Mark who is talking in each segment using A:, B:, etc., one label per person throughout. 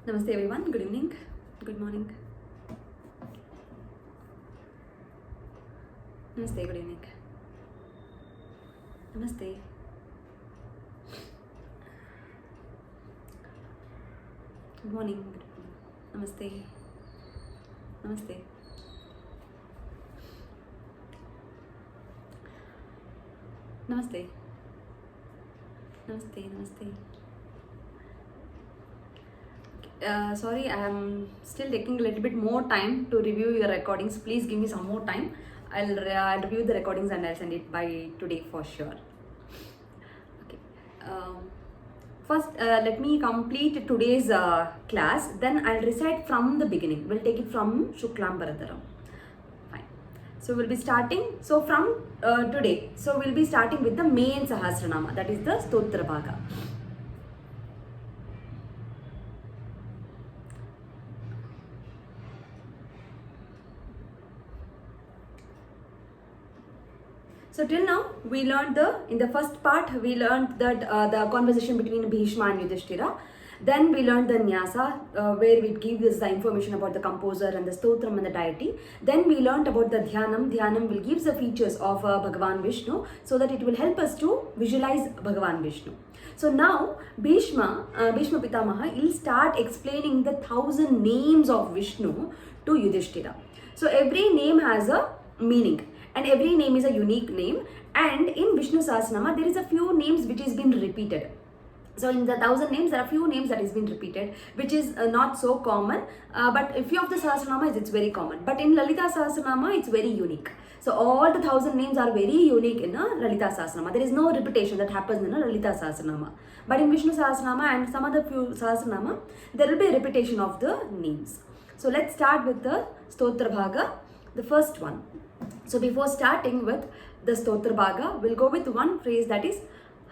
A: Namaste everyone, good evening, good morning. Namaste, good evening. Namaste. Good morning. Namaste. Namaste. Namaste. Namaste, namaste. Sorry, I am still taking a little bit more time to review your recordings. Please give me some more time. I'll review the recordings and I'll send it by today for sure. Okay. First, let me complete today's class. Then I'll recite from the beginning. We'll take it from Shuklam Bharadaram. Fine. So we'll be starting. So from today, so we'll be starting with the main Sahasranama. That is the Stotra Bhaga. So till now, we learned in the first part, we learned that the conversation between Bhishma and Yudhishthira. Then we learned the Nyasa, where it gives us the information about the composer and the Stotram and the deity. Then we learned about the Dhyanam. Dhyanam will give the features of Bhagavan Vishnu so that it will help us to visualize Bhagavan Vishnu. So now, Bhishma Pitamaha will start explaining the 1,000 names of Vishnu to Yudhishthira. So every name has a meaning. And every name is a unique name, and in Vishnu Sahasranama there is a few names which is been repeated. So in the 1,000 names there are few names that is been repeated, which is not so common, but a few of the Sahasranamas it's very common, but in Lalita Sahasranama it's very unique. So all the 1,000 names are very unique in a Lalita Sahasranama. There is no repetition that happens in a Lalita Sahasranama, but in Vishnu Sahasranama and some other few Sahasranama there will be a repetition of the names. So let's start with the Stotra Bhaga, the first one. So before starting with the Stotra Bhaga, we'll go with one phrase, that is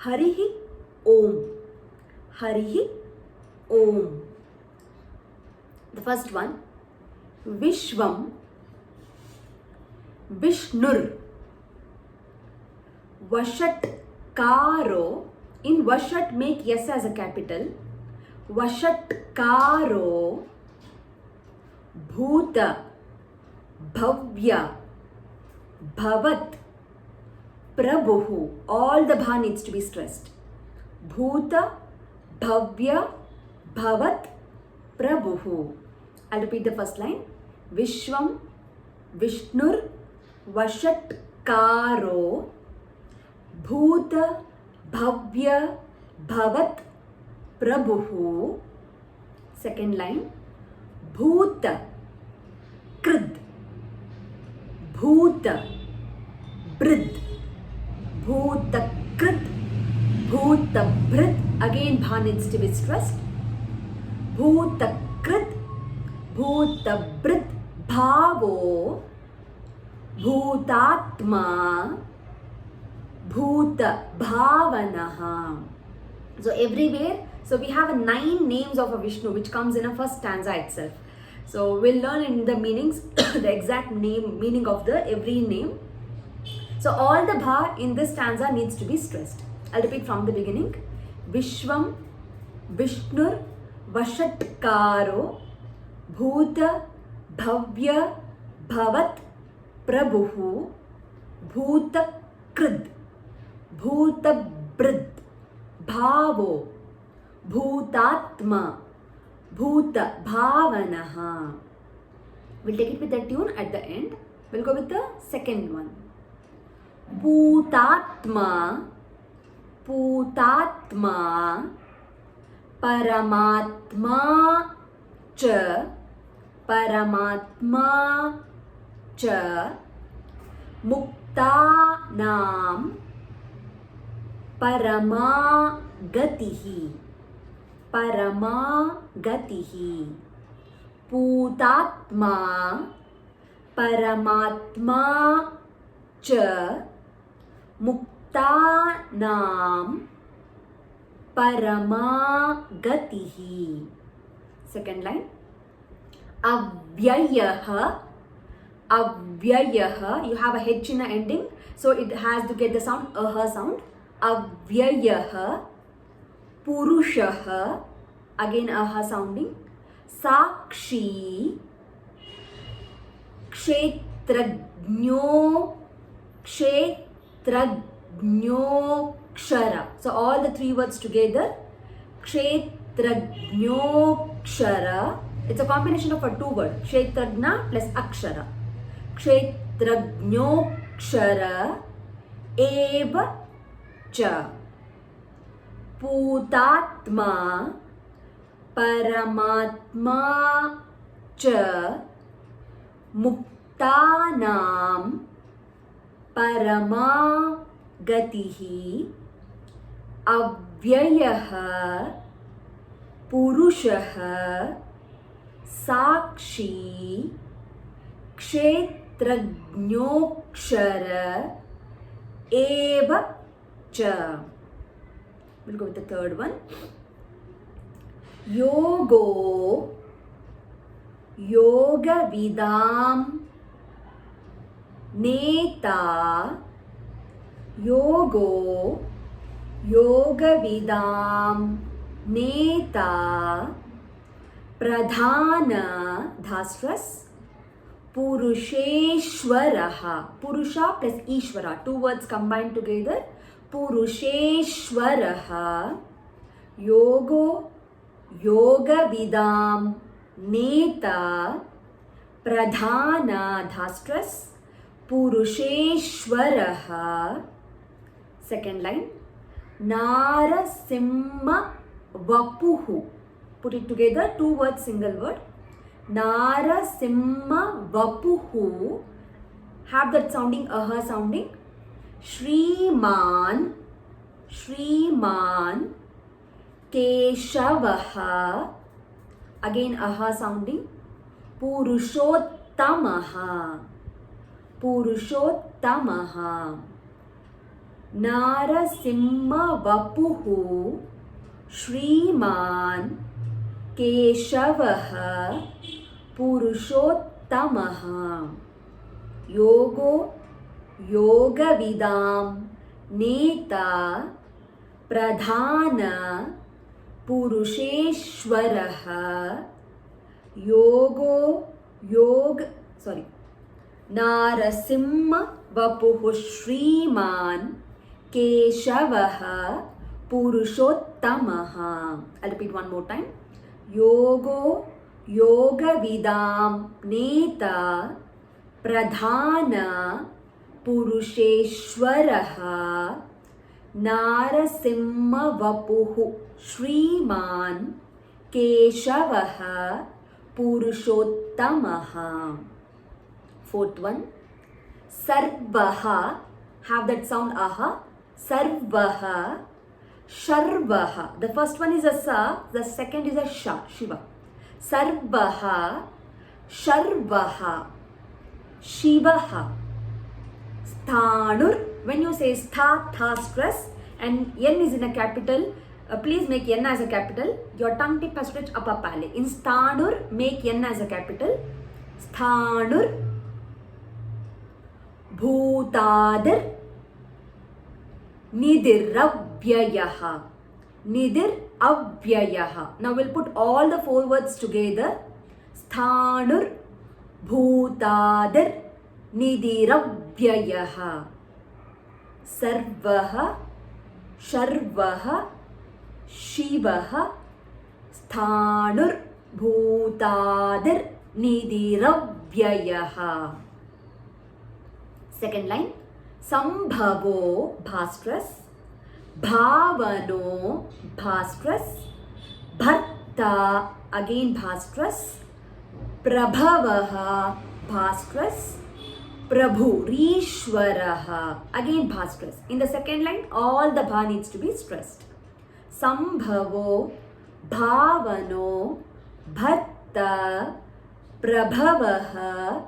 A: Harihi Om. Harihi Om. The first one, Vishvam Vishnur Vashat Karo. In Vashat, make yes as a capital. Vashat Karo Bhuta Bhavya Bhavat Prabhu. All the bha needs to be stressed. Bhuta Bhavya Bhavat Prabhu. I'll repeat the first line. Vishwam Vishnur Vashat Karo Bhuta Bhavya Bhavat Prabhu. Second line. Bhuta Krid Bhuta Brid Bhuta Krit Bhuta Brid. Again bha needs to be stressed. Bhuta Krit Bhuta Brid Bhavo Bhutatma Bhuta Bhavanaha. So everywhere, so we have 9 names of a Vishnu which comes in a first stanza itself. So we'll learn in the meanings, the exact meaning of the every name. So all the bha in this stanza needs to be stressed. I'll repeat from the beginning. Vishwam Vishnur Vashatkaro Bhuta Bhavya Bhavat Prabhu Bhuta Krid Bhuta Brid Bhavo Bhutatma Bhuta Bhavanaha. We'll take it with the tune at the end. We'll go with the second one. Bhutatma Bhutatma Paramatma Cha Paramatma Cha Muktanam Parama Gatihi Parama Gatihi. Bhutatma Paramatma Cha Muktanam Parama Gatihi. Second line. Avyayaha Avyayaha. You have a H in the ending, so it has to get the sound aha sound. Avyayaha Purushaha, again aha sounding. Sakshi, क्षेत्रज्ञो, क्षेत्रज्ञोक्षर. So all the three words together. Kshetrajnokshara. It's a combination of a two word. Kshetrajna plus akshara. Kshetrajnokshara eva cha. Putatma paramatma cha. Muktanam paramagatihi avyayah purushah sakshi kshetrajnokshara eva cha. We'll go with the third one. Yogo yoga vidam neta. Yogo yoga vidam neta pradhana dhastras purusheshwaraha. Purusha plus ishvara, two words combined together. Purusheshwaraha yogo yoga vidam neta pradhana dhastras purusheshwaraha. Second line. Narasimha vapuhu. Put it together, two words, single word. Narasimha vapuhu. Have that sounding, aha sounding. Shriman, Shriman Keshavaha. Again, aha sounding. Purushottamaha, Purushottamaha. Narasimha vapuhu Shriman Keshavaha Purushottamaha. Yogo yoga vidam neta pradhana purusheshwaraha. Yogo Narasimha vapuhu Shriman Keshavaha Purushottamaha. I'll repeat one more time. Yogo yoga vidam neta pradhana purusheshwaraha. Narasimha vapuhu Shriman Keshavaha Purushottamaha. Fourth one. Sarvaha. Have that sound, aha. Sarvaha. Sharvaha. The first one is a sa, the second is a sha, Shiva. Sarvaha. Sharvaha. Shivaha. Sthanur. When you say stha, tha, stress, and n is in a capital, please make n as a capital. Your tongue tip has to touch upper palate. In sthanur, make n as a capital. Sthanur. Bhutadir. Nidiravyayaha. Nidiravyayaha. Now we'll put all the four words together. Sthanur. Bhutadir. Nidiravyayaha. Sarvaha. Sharvaha. Shivaha. Sthanur. Bhutadir. Nidiravyayaha. Second line. Sambhavo bhastras. Bhavano bhastras. Bharta again bhastras. Prabhavaha bhastras. Prabhurishwaraha again bhastras. In the second line, all the bha needs to be stressed. Sambhavo bhavano bharta prabhavaha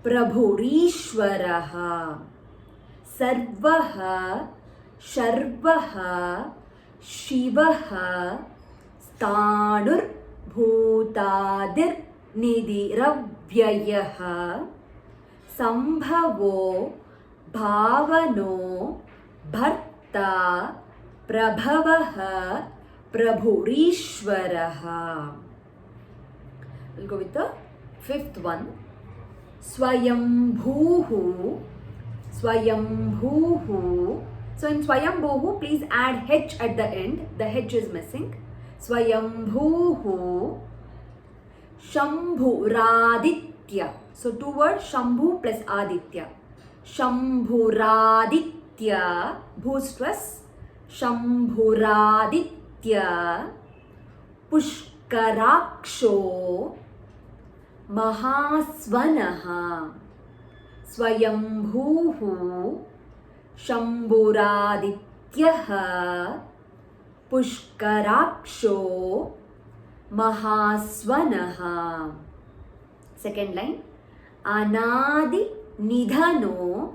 A: prabhurishwaraha. Sarvaha sharvaha shivaha sthanur bhutadir nidiravyayaha. Sambhavo bhavano bharta prabhavaha prabhurishwaraha. We'll go with the fifth one. Swayambhuhu. Swayambhuhu. So in Swayambhuhu, please add H at the end. The H is missing. Swayambhuhu. Shambhuraditya. So two words, Shambhu plus Aditya. Shambhuraditya. Bhu stress. Shambhuraditya. Pushkaraksho. Mahasvanaha. Swayambhuhu. Shambhuradityaha. Pushkaraksho. Mahasvanaha. Second line. Anadi Nidhano.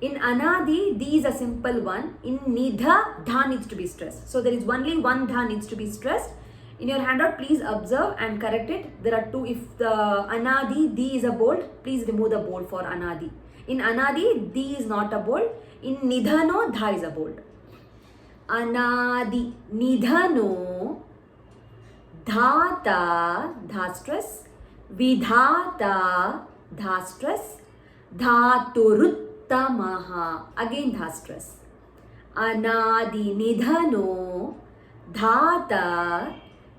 A: In Anadi, D is a simple one. In Nidha, Dha needs to be stressed. So there is only one Dha needs to be stressed. In your handout, please observe and correct it. There are two. If the Anadi, D is a bold, please remove the bold for Anadi. In Anadi, D is not a bold. In Nidhano, Dha is a bold. Anadi Nidhano. Dhata, Dha stress. Vidhata, Dha stress. Dhaturuttamaha, again Dha stress. Anadi Nidhano. Dhata,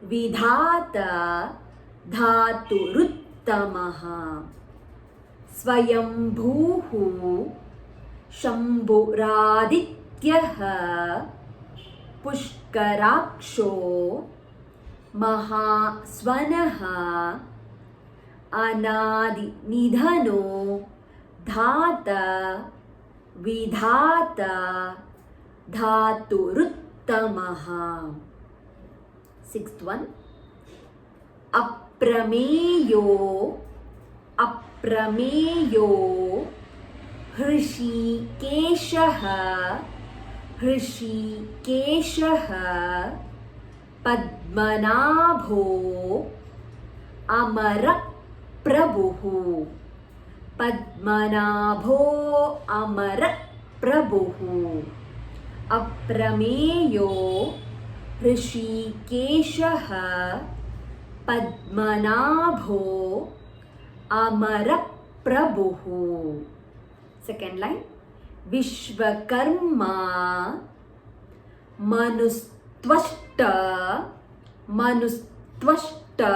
A: Vidhata, Dhaturuttamaha. Swayambhuhu. Shambhuradityaha. Pushkaraksho. Mahasvanaha. Anadi Nidhano. Dhata, Vidhata, Dhaturuttamaha. Sixth one. Aprameyo. Aprameyo. Hrishikeshaha. Hrishikeshaha. Padmanabho. Amara Prabhuhu. Padmanabho Amara Prabhuhu. Aprameyo Hrishikeshaha. Padmanabho Amara Prabhuhu. Second line. Vishvakarma. Manustvashta. Manustvashta.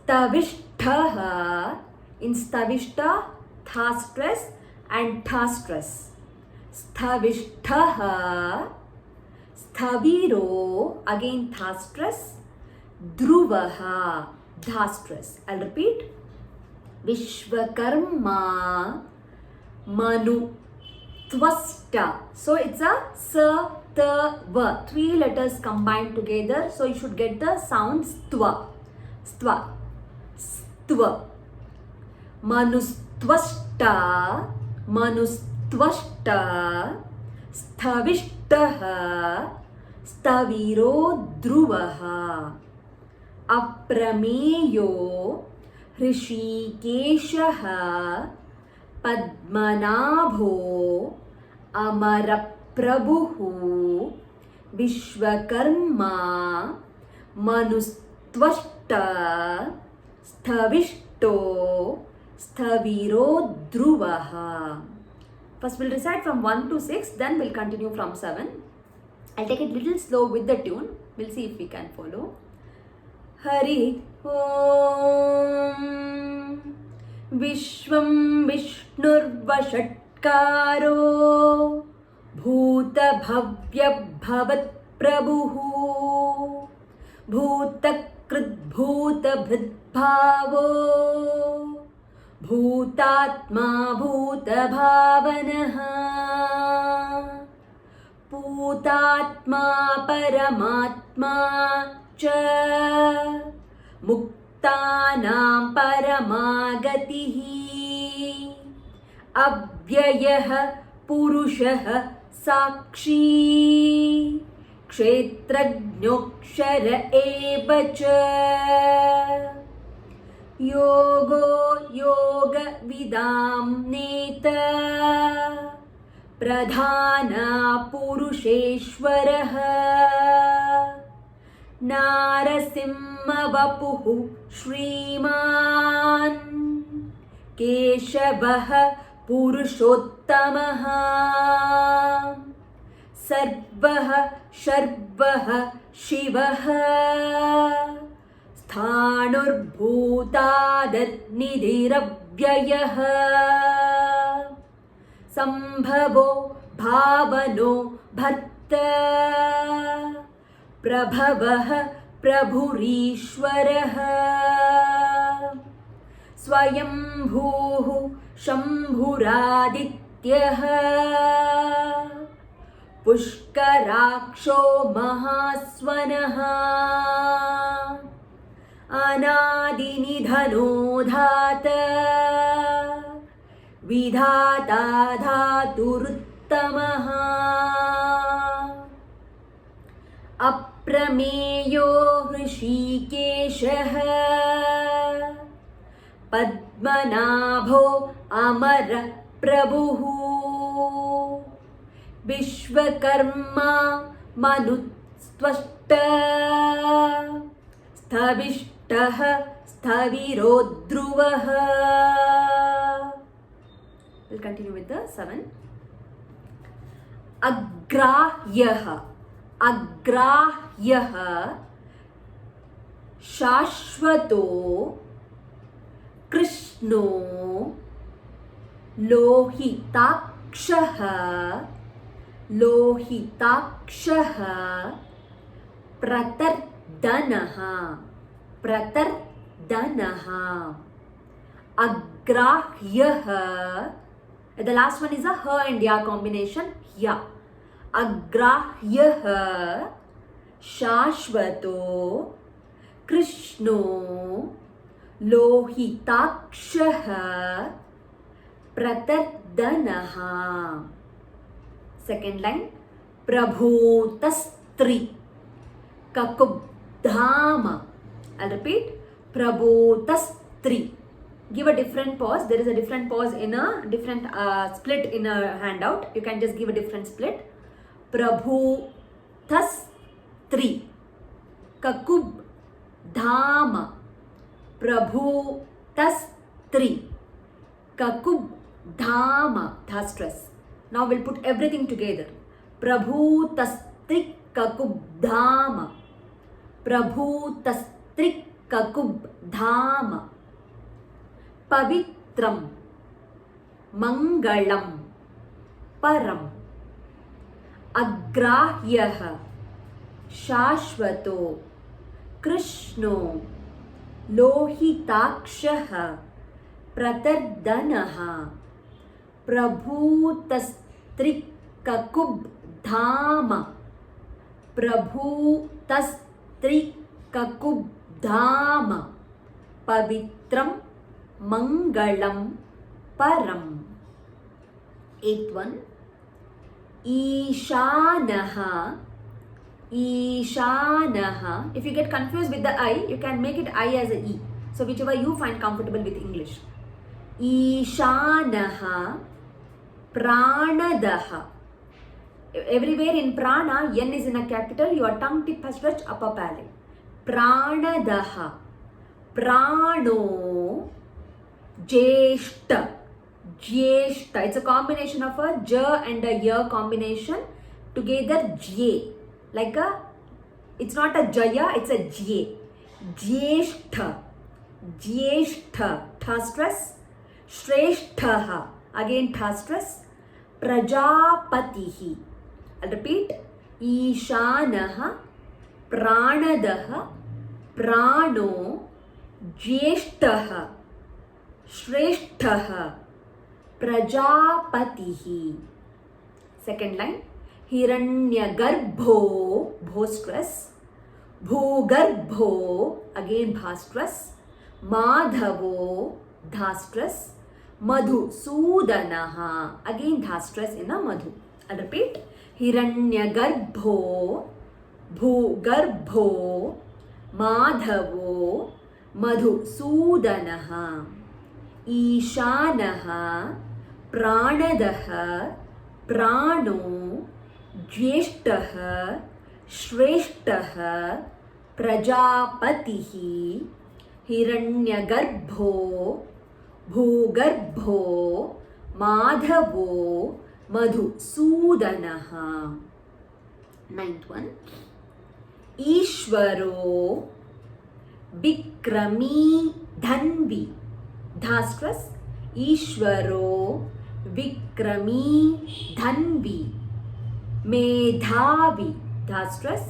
A: Stavishtaha. In Stavishta, Tha stress and Tha stress. Stavishtaha. Staviro, again Tha stress. Dhruvaha, Dha stress. I'll repeat. Vishvakarma. Manu Tvasta. So it's a sa, ta, va. Three letters combined together. So you should get the sound stva. Stva. Stva. Manustvashta. Manustvashta. Stavishtaha. Staviro dhruvaha. Aprameyo. Hrishikeshaha. Padmanabho. Amaraprabhuhu. Vishvakarma. Manustvashta. Stavishto. Staviro dhruvaha. First we'll recite from 1 to 6, then we'll continue from 7. I'll take it little slow with the tune. We'll see if we can follow. Hari Om. Vishwam Vishnurvashatkaro. Bhuta Bhavya Bhavat Prabhuhu. Bhuta Krit Bhuta Bhritbhavo. Bhutatma Bhuta Bhavanaha. Bhutatma Paramatma Cha. Muktanam Paramagatihi. Avyayah Purushah Sakshi. Kshetrajnokshara evacha. Yogo yoga vidam neta. Pradhana purusheshwaraha. नारसिंहवपुः श्रीमान् केशवः पुरुषोत्तमः सर्वः शर्वः शिवः स्थाणुर्भूतादनिधिरव्ययः सम्भवो भावनो भर्ता प्रभवः प्रभुरीश्वरः स्वयंभूः शम्भुरादित्यः पुष्कराक्षो महास्वनः अनादिनिधनो धाता विधाता धातुरुत्तमः अप्रमेयो हृषीकेशः पद्मनाभो अमर प्रभुः Vishwakarma मनुस्त्वष्टा स्थविष्टः स्थविरो ध्रुवः. We'll continue with the 7. अग्राह्यः अग्राह्यः शाश्वतो कृष्णो लोहिताक्षः लोहिताक्षः प्रतर्दनः प्रतर्दनः अग्राह्यः. The last one is a ha and ya combination. Ya. अग्राह्यः शाश्वतो कृष्णो लोहिताक्षः प्रतर्दनः. Second line. प्रभूतस्त्री ककुब्धाम. I'll repeat. प्रभूतस्त्री. Give a different pause. There is a different pause in a different split in a handout. You can just give a different split. प्रभूतस्त्री ककुब्धाम. प्रभूतस्त्री ककुब्धाम. Tha stress. Now we'll put everything together. प्रभूतस्त्री ककुब्धाम. प्रभूतस्त्री ककुब्धाम. पवित्रं मंगलं परम्. अग्राह्यः शाश्वतो कृष्णो लोहिताक्षः प्रतर्दनः प्रभूतस्त्रिककुब्धाम. प्रभूतस्त्रिककुब्धाम. पवित्रं मंगलं परम्. 8th one. ईशानः ईशानः. If you get confused with the I, you can make it I as a E. So whichever you find comfortable with English. ईशानः प्राणदः. Everywhere in prana, N is in a capital. Your tongue tip has touched upper palate. प्राणदः प्राणो ज्येष्ठ. ज्येष्ठ. It's a combination of a j and a y combination together. J. Like a, it's not a jaya, it's a j. Jyeshtha. Jyeshtha. Tha stress. Shresthaha. Again tha stress. Prajapatihi. I'll repeat. Ishanaha pranadaha prano ज्येष्ठः श्रेष्ठः प्रजापतिः. Second line. हिरण्यगर्भो भो stress. भूगर्भो again भा stress. माधवो धा stress. मधुसूदनः again धा stress in a मधु. I'll repeat. हिरण्यगर्भो भूगर्भो माधवो मधुसूदनः. ईशानः प्राणदः प्राणो ज्येष्ठः श्रेष्ठः प्रजापतिः हिरण्यगर्भो भूगर्भो माधवो मधुसूदनः. 9th one. ईश्वरो विक्रमी धन्वी. धास्ट्रस. ईश्वरो विक्रमी धन्वी मेधावी. धास्ट्रस.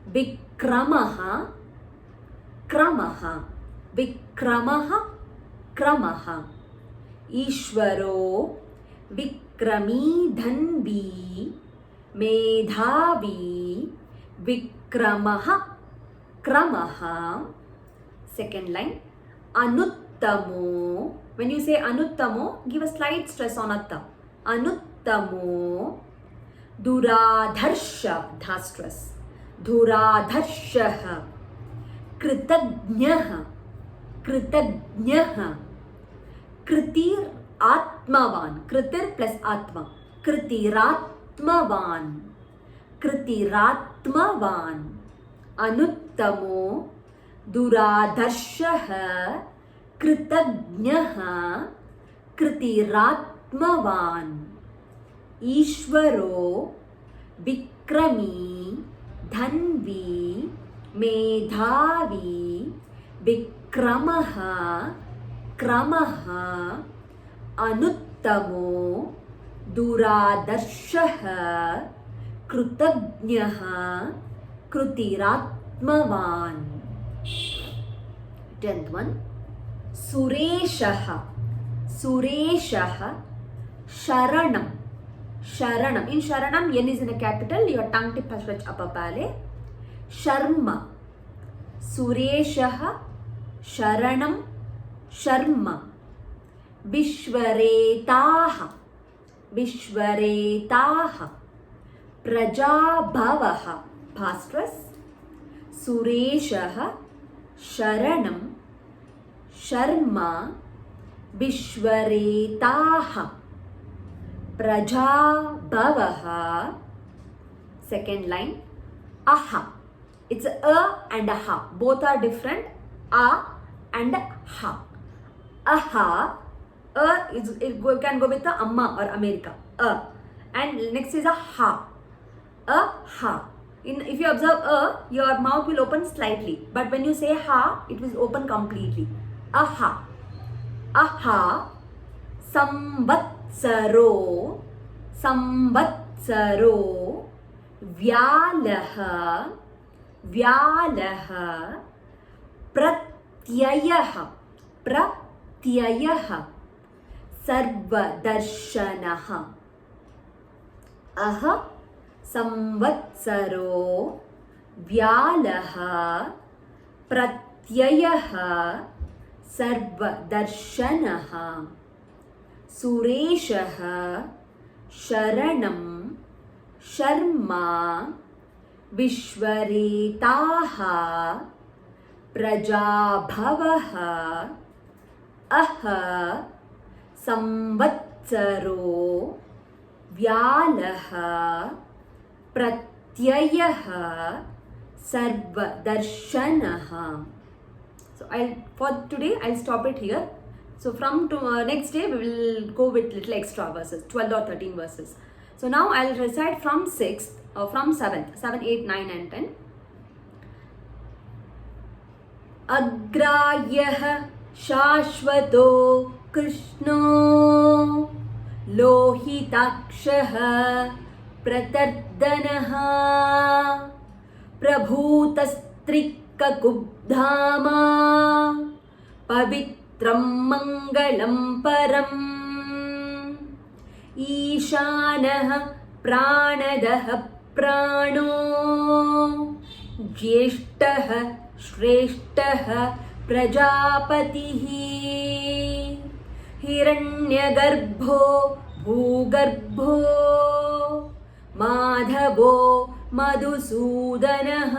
A: विक्रमः क्रमः. विक्रमः क्रमः. ईश्वरो विक्रमी धन्वी मेधावी विक्रमः क्रमः. Second line. Anuttamo. When you say anuttamo, give a slight stress on atta. Anuttamo duradharsha. Dha stress. Duradharshah कृतज्ञः. कृतज्ञः. कृतिर आत्मवान. कृतिर प्लस आत्मा. कृतिरात्मवान. कृतिरात्मवान. अनुत्तमो दुराधर्षः कृतज्ञः कृतिरात्मवान. ईश्वरो विक्रमी धन्वी मेधावी विक्रमः क्रमः. अनुत्तमो दुरादर्शः कृतज्ञः कृतिरात्मवान्. 10th one. सुरेशः. सुरेशः शरणं. Sharanam. In Sharanam, N is in a capital. Your tongue tip has stretched upper palate. Sharma. Sureshah. Sharanam. Sharma. Vishwaretaha. Vishwaretaha. Prajabhavaha. Bhastrus. Sureshah. Sharanam. Sharma. Vishwaretaha. Prajabhavaha. Second line. Aha. It's a and a ha. Both are different. A and ha. Aha. It can go with the amma or America. And next is a ha. A ha. If you observe your mouth will open slightly. But when you say ha, it will open completely. Aha. Aha. संवत्सरो. संवत्सरो व्यालः. व्यालः प्रत्ययः. प्रत्ययः सर्वदर्शनः. अह संवत्सरो व्यालः प्रत्ययः सर्वदर्शनः. सुरेशः शरणं शर्मा विश्वरेताः प्रजाभवः. अह संवत्सरो व्यालः प्रत्ययः सर्वदर्शनः. So for today I'll stop it here. So from next day we will go with little extra verses, 12 or 13 verses. So now I'll recite from 6th or from 7th, 7, 8, 9 and 10. Agrahyah shashvato krishno लोहिताक्षः प्रतर्दनः प्रभूतस्त्रिक्कुब्धामा पवित्रं मङ्गलं परम् ईशानः प्राणदः प्राणो ज्येष्ठः श्रेष्ठः प्रजापतिः हिरण्यगर्भो भूगर्भो माधवो मधुसूदनः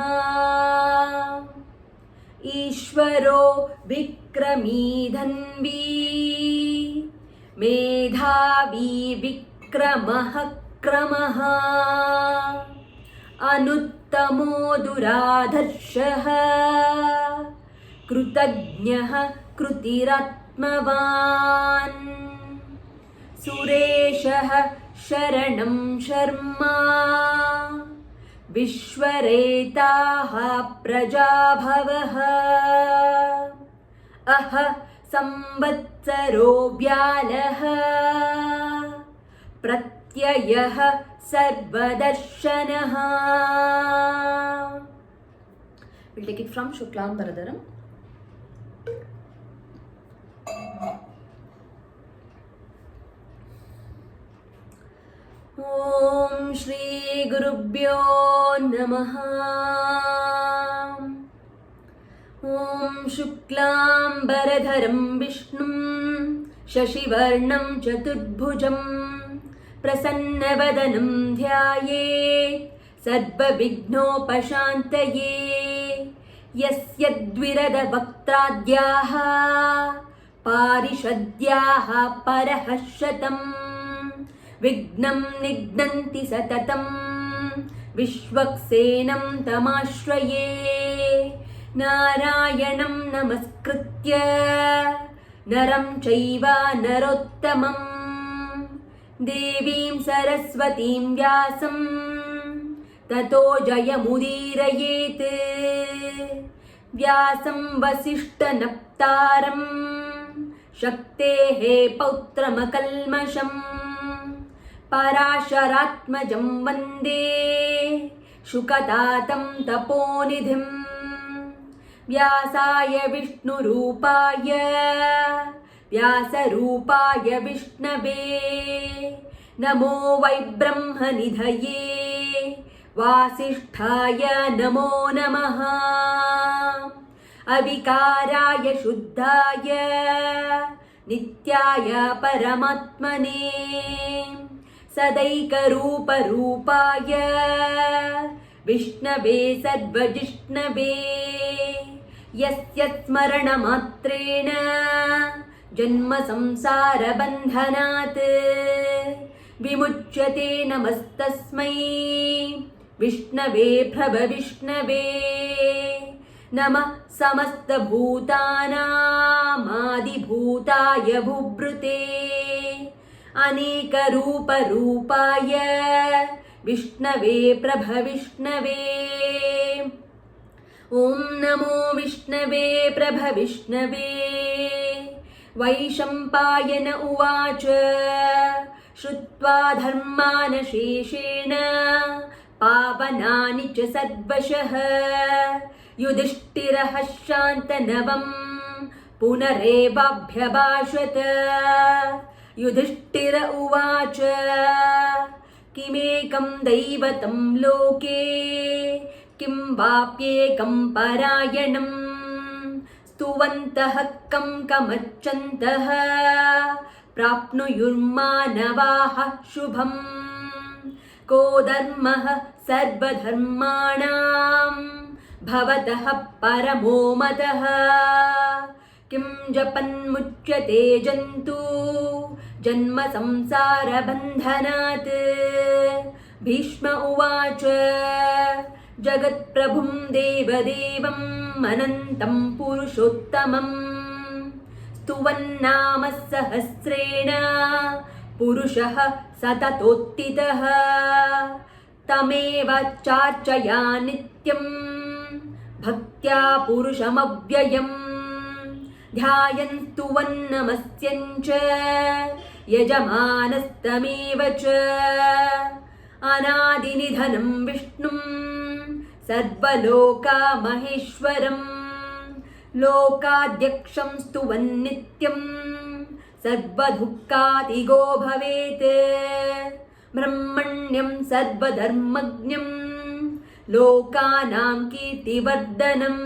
A: ईश्वरो विक्रमी धन्वी मेधावी विक्रमः क्रमः अनुत्तमो तमो दुराधर्षः कृतज्ञः कृतिरात्मवान् सुरेशः शरणं शर्मा विश्वरेताः प्रजाभवः अह संवत्सरो व्यालः प्रत्ययः सर्वदर्शनः. We'll take it from Shuklam Baradaram. ॐ श्री गुरुभ्यो नमः. ॐ शुक्लाम्बरधरं विष्णुं शशिवर्णं चतुर्भुजं प्रसन्नवदनं ध्यायेत् सर्वविघ्नोपशान्तये. यस्य द्विरदवक्त्राद्याः पारिषद्याः परः शतम् विघ्नं निघ्नन्ति सततं विश्वक्सेनं तमाश्रये. नारायणं नमस्कृत्य नरं चैव नरोत्तमं देवीं सरस्वतीं व्यासं ततो जयमुदीरयेत्. व्यासं वसिष्ठनप्तारं शक्तेः पौत्रमकल्मषम् पराशरात्मजं वन्दे शुकतातं तपोनिधिं. व्यासाय विष्णुरूपाय व्यासरूपाय विष्णवे नमो वै ब्रह्मनिधये वासिष्ठाय नमो नमः. अविकाराय शुद्धाय नित्याय परमात्मने सदैकरूपरूपाय विष्णवे सर्वजिष्णवे. यस्य स्मरणमात्रेण जन्मसंसारबन्धनात् विमुच्यते. नमस्तस्मै विष्णवे प्रभविष्णवे. नमः समस्तभूतानामादिभूताय भूभृते अनेकरूपरूपाय विष्णवे प्रभविष्णवे. ॐ नमो विष्णवे प्रभविष्णवे. वैशम्पायन उवाच श्रुत्वा धर्मानशेषेण पावनानि च सर्वशः युधिष्ठिरः शान्तनवं पुनरेवाभ्यभाषत. युधिष्ठिर उवाच किमेकं दैवतं लोके किं वाप्येकं परायणं स्तुवन्तः कं कमच्छन्तः प्राप्नुयुर्मानवाः शुभम्. को धर्मः सर्वधर्माणां भवतः परमो मतः किं जपन्मुच्यते जन्तु जन्म संसारबन्धनात्. भीष्म उवाच जगत्प्रभुं देवदेवम् अनन्तं पुरुषोत्तमं स्तुवन्नाम सहस्रेण पुरुषः सततोत्थितः. तमेव चार्चया नित्यं भक्त्या पुरुषमव्ययम् ध्यायन् स्तुवन्नमस्यं च यजमानस्तमेव च. अनादिनिधनं विष्णुं सर्वलोकामहेश्वरं लोकाध्यक्षं स्तुवन्नित्यं सर्वदुःखातिगो भवेत्. ब्रह्मण्यं सर्वधर्मज्ञं लोकानां कीर्तिवर्धनं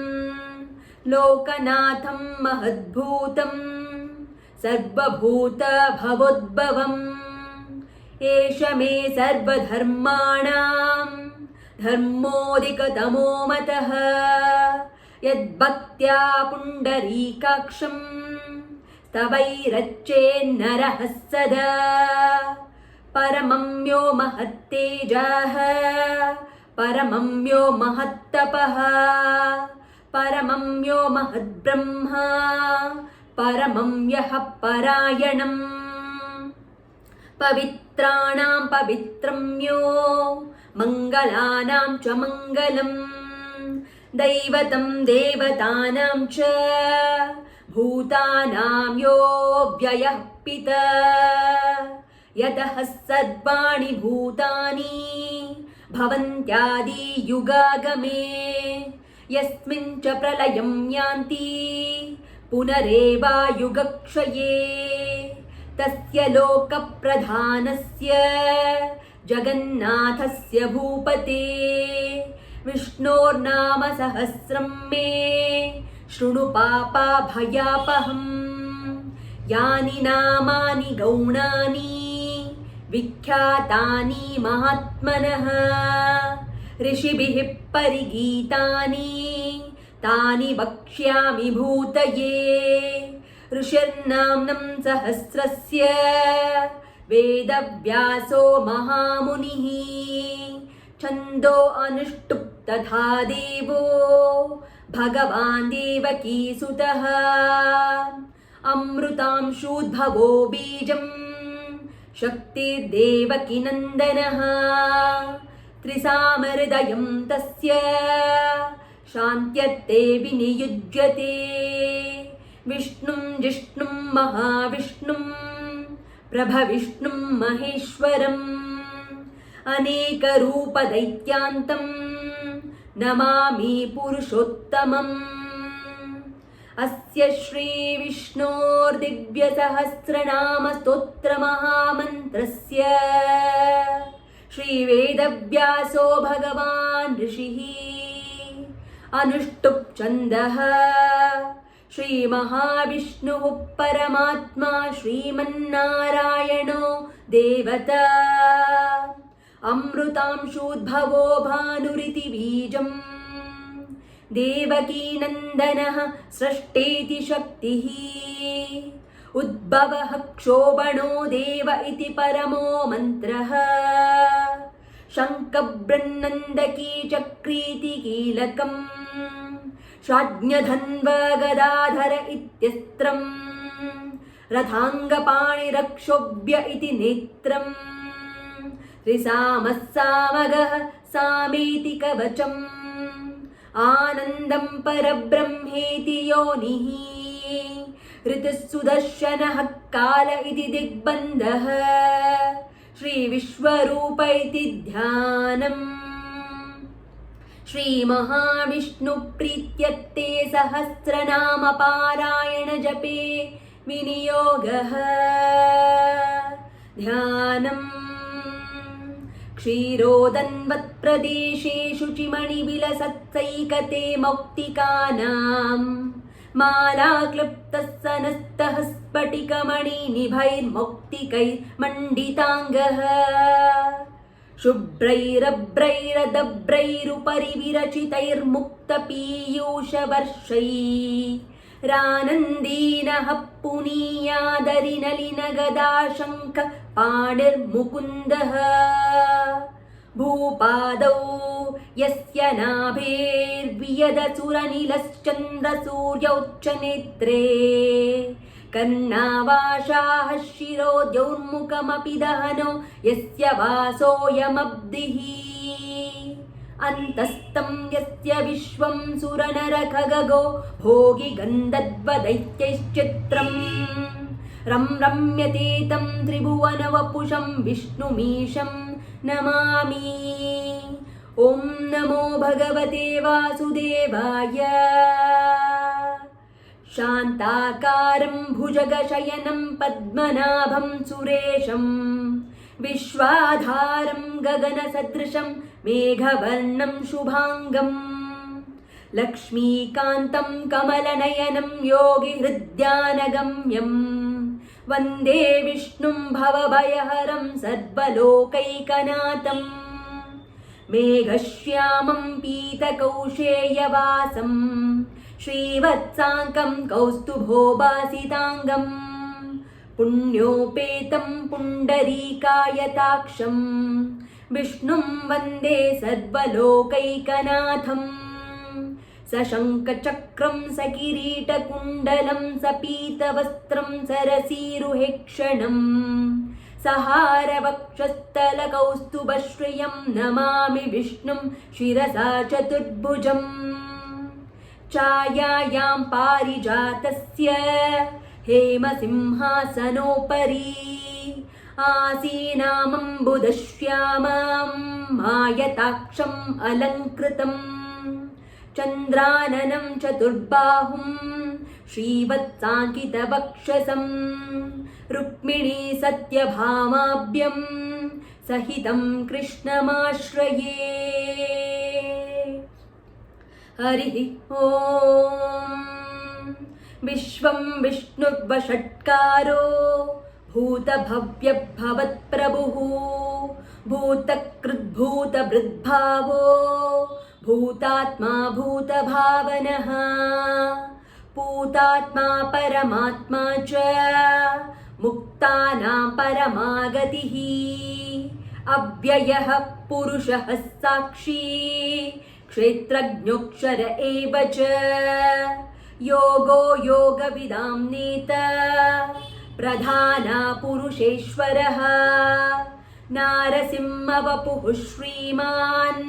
A: लोकनाथं महद्भूतं सर्वभूतभवोद्भवम्. एष मे सर्वधर्माणां धर्मोऽधिकतमो मतः यद्भक्त्या पुण्डरीकाक्षं स्तवैरच्चेन्नरः सदा. परमं यो महत्तेजः परमं यो महत्तपः परमं यो महद्ब्रह्मा परमं यः परायणम् पवित्राणां पवित्रं यो मङ्गलानां च मङ्गलम् दैवतं देवतानां च भूतानां यो व्ययः पिता यतः सर्वाणि भूतानि भवन्त्यादि युगागमे यस्मिन् च प्रलयं यान्ति पुनरेवायुगक्षये तस्य लोकप्रधानस्य जगन्नाथस्य भूपते विष्णोर्नाम सहस्रं मे शृणु पापाभयापहम् यानि नामानि गौणानि विख्यातानि महात्मनः ऋषिभिः परिगीतानि तानि वक्ष्यामि भूतये ऋषिर्नाम्नं सहस्रस्य वेदव्यासो महामुनिः छन्दो अनुष्टुप् तथा देवो भगवान् देवकीसुतः अमृतांशूद्भवो बीजं शक्तिर्देवकीनन्दनः त्रिसामहृदयं तस्य शान्त्यर्थे विनियुज्यते विष्णुं जिष्णुं महाविष्णुं प्रभविष्णुं महेश्वरम् अनेकरूपदैत्यान्तं नमामि पुरुषोत्तमम् अस्य श्रीविष्णोर्दिव्यसहस्रनामस्तोत्रमहामन्त्रस्य श्रीवेदव्यासो भगवान् ऋषिः अनुष्टुप् छन्दः श्रीमहाविष्णुः परमात्मा श्रीमन्नारायणो देवता अमृतांशूद्भवो भानुरिति बीजम् देवकीनन्दनः स्रष्टेति शक्तिः उद्भवः क्षोभणो देव इति परमो मन्त्रः शङ्खबृन्नन्दकी चक्रीति कीलकम् शाज्ञधन्वगदाधर इत्यस्त्रम् रथाङ्गपाणिरक्षोभ्य इति नेत्रम् त्रिसामः सामगः सामेति कवचम् आनन्दं परब्रह्मेति योनिः ऋतुः सुदर्शनः काल इति दिग्बन्धः श्रीविश्वरूप इति ध्यानम् श्रीमहाविष्णुप्रीत्यर्थे सहस्रनामपारायण जपे विनियोगः ध्यानम् क्षीरोदन्वत्प्रदेशे शुचिमणिविलसत्सैकते मौक्तिकानां मालाक्लृप्तः सनस्तः स्फटिकमणिनिभैर्मौक्तिकैर्मण्डिताङ्गः शुभ्रैरभ्रैरदभ्रैरुपरि विरचितैर्मुक्तपीयूषवर्षैः रानन्दीनः पुनीयादरिनलिनगदाशङ्ख पाणिर्मुकुन्दः भूपादौ यस्य नाभेर्वियदसुरनिलश्चन्द्रसूर्यौच्चनेत्रे कर्णावाशाः शिरोद्यौर्मुखमपि दहनो यस्य वासोऽयमब्धिः अन्तस्तं यस्य विश्वं सुरनरखगो भोगि गन्धद्वदैत्यैश्चित्रम् रम्यते तं त्रिभुवनवपुषं विष्णुमीशं नमामि ॐ नमो भगवते वासुदेवाय शान्ताकारं भुजगशयनं पद्मनाभं सुरेशं विश्वाधारं गगनसदृशं मेघवर्णं शुभाङ्गं लक्ष्मीकान्तं कमलनयनं योगिहृद्यानगम्यं वन्दे विष्णुं भवभयहरं सर्वलोकैकनाथं मेघश्यामं पीतकौशेयवासं श्रीवत्साङ्कं कौस्तुभोभासिताङ्गं पुण्योपेतं पुण्डरीकायताक्षं विष्णुं वन्दे सर्वलोकैकनाथम् सशङ्खचक्रं सकिरीटकुण्डलं सपीतवस्त्रं सरसीरुहेक्षणम् सहारवक्षस्थलकौस्तुभश्रियं नमामि विष्णुं शिरसा चतुर्भुजम् छायायां पारिजातस्य हेमसिंहासनोपरि आसीनामम्बुदश्यामं मायताक्षम् अलङ्कृतम् चन्द्राननं चतुर्बाहुं श्रीवत्साङ्कितवक्षसं रुक्मिणी सत्यभामाभ्यं सहितं कृष्णमाश्रये हरिः ॐ विश्वं विष्णुर्वषट्कारो भूतभव्यभवत्प्रभुः भूतकृद्भूतभृद्भावो भूतात्मा भूतभावनः पूतात्मा परमात्मा च मुक्तानां परमागतिः अव्ययः पुरुषः साक्षी क्षेत्रज्ञोऽक्षर एव च योगो योगविदां नेता प्रधाना पुरुषेश्वरः नारसिंहवपुः श्रीमान्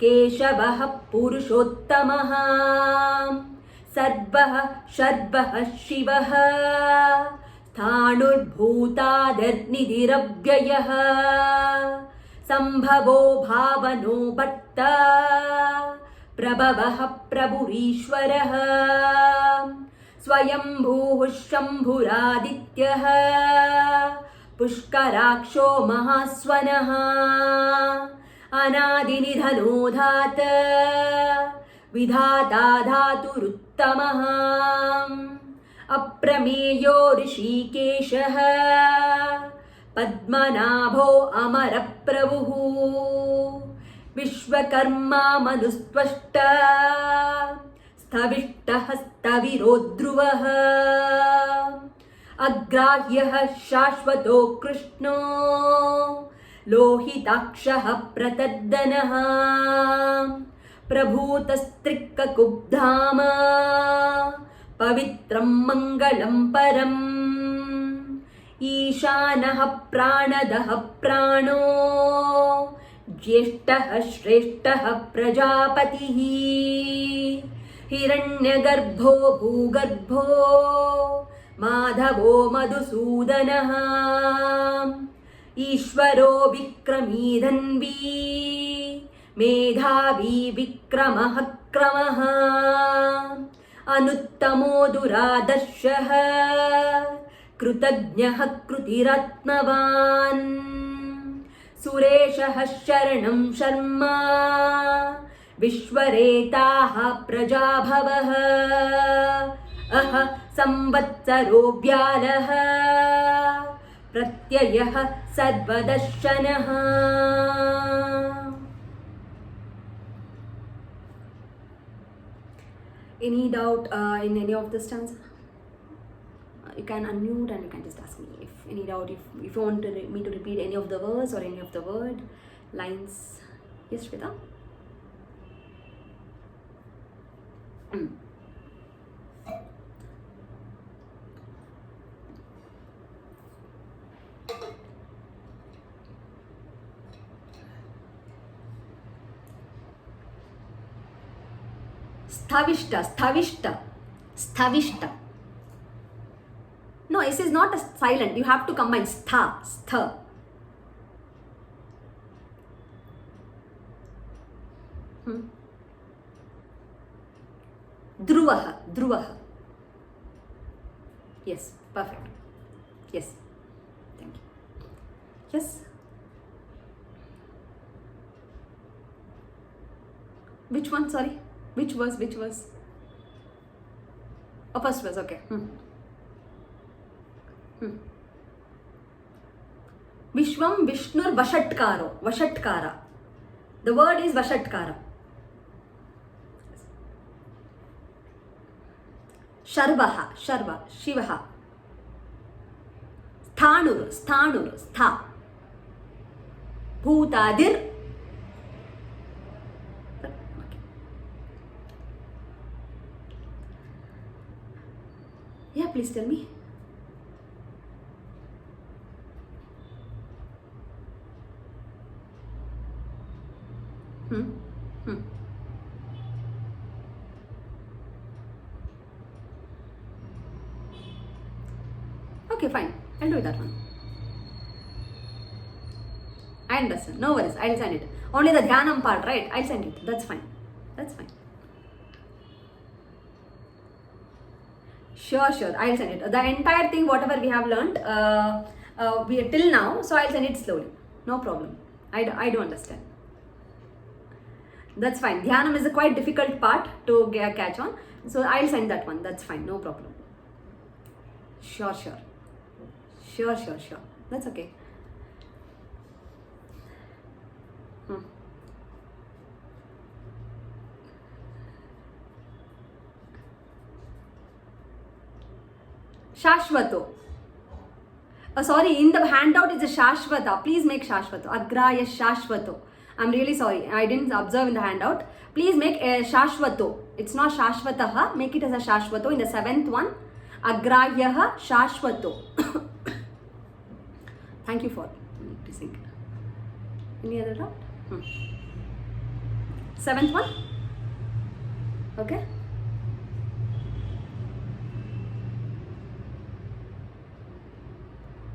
A: केशवः पुरुषोत्तमः सर्वः शर्वः शिवः स्थाणुर्भूतादर्निधिरव्ययः सम्भवो भावनो भट्टा प्रभवः प्रभुरीश्वरः स्वयंभूः शम्भुरादित्यः पुष्कराक्षो महास्वनः अनादिनिधनो धात विधाता धातुरुत्तमः अप्रमेयो ऋषिकेशः पद्मनाभो अमरप्रभुः विश्वकर्मा मनुस्त्वष्टा स्थविष्टः स्थविरो ध्रुवः अग्राह्यः शाश्वतो कृष्णो लोहिताक्षः प्रतर्दनः प्रभूतस्त्रिक्कुब्धाम पवित्रं मङ्गलं परम् ईशानः प्राणदः प्राणो ज्येष्ठः श्रेष्ठः प्रजापतिः हिरण्यगर्भो भूगर्भो माधवो मधुसूदनः ईश्वरो विक्रमी धन्वी मेधावी विक्रमः क्रमः अनुत्तमो दुरादर्शः कृतज्ञः कृतिरत्नवान् सुरेशः शरणं शर्मा विश्वरेताः प्रजाभवः अह संवत्सरो व्यालः प्रत्ययः सर्वदर्शनः Any doubt in any of the stanza? You can unmute and you can just ask me if any doubt, if you want me to repeat any of the verse or any of the word lines. Yes, Shweta? Sthavishta. No, this is not a silent. You have to combine stha. Dhruvaha. Yes, perfect. Yes, thank you. Yes. Which one? Sorry. Which verse? Oh, first verse. Okay. Vishwam Vishnur Vashatkara. The word is Vashatkara. Sharva, Shivaha. Sthanur, Stha. Bhutadir. Yeah, please tell me. Hmm. Okay, fine. I'll do that one. I understand. No worries. I'll send it. Only the Dhyanam part, right? I'll send it. That's fine. That's fine. Sure. I'll send it. The entire thing, whatever we have learned, we till now. So I'll send it slowly. No problem. I do understand. That's fine. Dhyanam is a quite difficult part to catch on. So I'll send that one. That's fine. No problem. Sure. That's okay. Shashvato. Sorry, in the handout it's a Shashvata. Please make Shashvato. Agraya Shashvato. I'm really sorry. I didn't observe in the handout. Please make a Shashvato. It's not Shashvataha. Make it as a Shashvato in the 7th one. Agrayaha Shashvato. Thank you for noticing. Any other doubt? 7th one? Okay.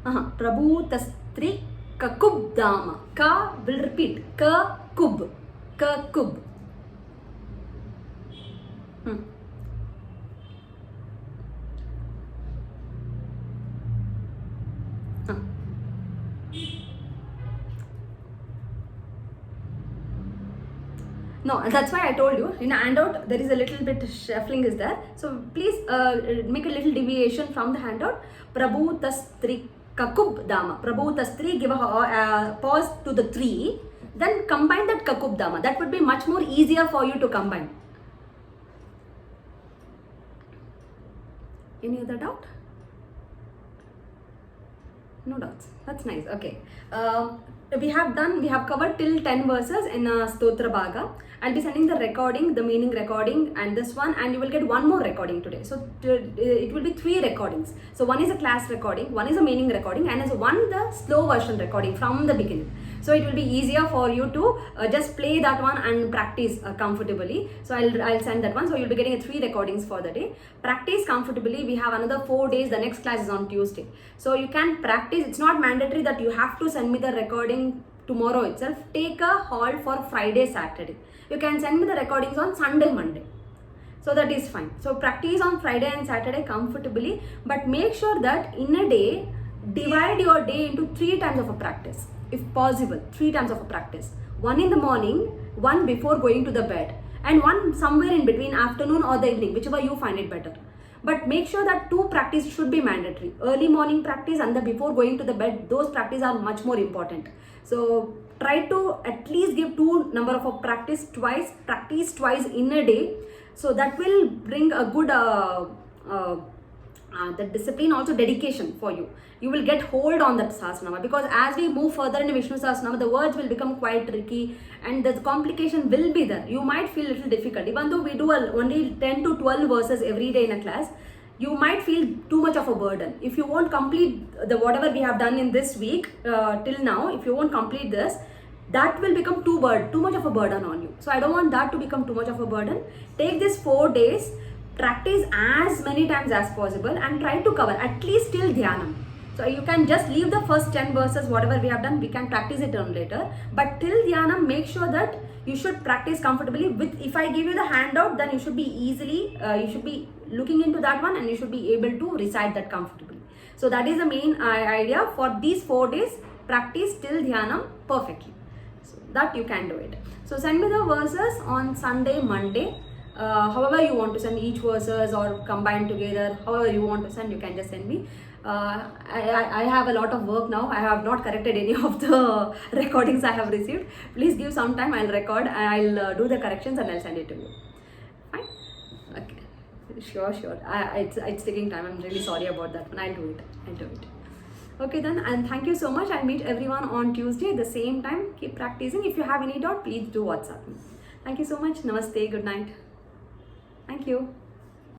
A: Prabhutastri kakubdama. Ka will repeat. Ka kub. No, that's why I told you in a handout there is a little bit shuffling is there. So please make a little deviation from the handout. Prabhutastri kakub dama. Prabhutastri, give a pause to the 3. Then combine that kakub dama. That would be much more easier for you to combine. Any other doubt? No doubts. That's nice. Okay. We have covered till 10 verses in Stotra Bhaga. I'll be sending the recording, the meaning recording and this one, and you will get one more recording today. So it will be 3 recordings. So one is a class recording, one is a meaning recording, and one the slow version recording from the beginning. So it will be easier for you to just play that one and practice comfortably. So I'll send that one. So you'll be getting 3 recordings for the day. Practice comfortably. We have another 4 days. The next class is on Tuesday. So you can practice. It's not mandatory that you have to send me the recording tomorrow itself. Take a hold for Friday, Saturday. You can send me the recordings on Sunday, Monday. So that is fine. So practice on Friday and Saturday comfortably, but make sure that in a day, divide your day into 3 times of a practice. If possible, 3 times of a practice. One in the morning, one before going to the bed, and one somewhere in between afternoon or the evening, whichever you find it better. But make sure that 2 practice should be mandatory. Early morning practice and the before going to the bed, those practice are much more important. So try to at least give 2 number of practice twice in a day. So that will bring a good the discipline, also dedication for you. You will get hold on that Sahasranama, because as we move further in Vishnu Sahasranama, the words will become quite tricky and the complication will be there. You might feel a little difficult. Even though we do only 10 to 12 verses every day in a class, you might feel too much of a burden. If you won't complete the whatever we have done in this week till now, if you won't complete this, that will become too much of a burden on you. So I don't want that to become too much of a burden. Take this 4 days, practice as many times as possible and try to cover at least till Dhyanam. So you can just leave the first 10 verses, whatever we have done, we can practice it on later. But till Dhyanam, make sure that you should practice comfortably. If I give you the handout, then you should be easily, you should be looking into that one and you should be able to recite that comfortably. So that is the main idea for these 4 days. Practice till Dhyanam perfectly. So that you can do it. So send me the verses on Sunday, Monday. However you want to send each verses or combine together, however you want to send, you can just send me. I have a lot of work now. I have not corrected any of the recordings I have received. Please give some time. I'll record and I'll do the corrections and I'll send it to you. Fine? Okay. Sure. It's taking time. I'm really sorry about that. But I'll do it. Okay then, and thank you so much. I'll meet everyone on Tuesday at the same time. Keep practicing. If you have any doubt, please do WhatsApp me. Thank you so much. Namaste. Good night. Thank you.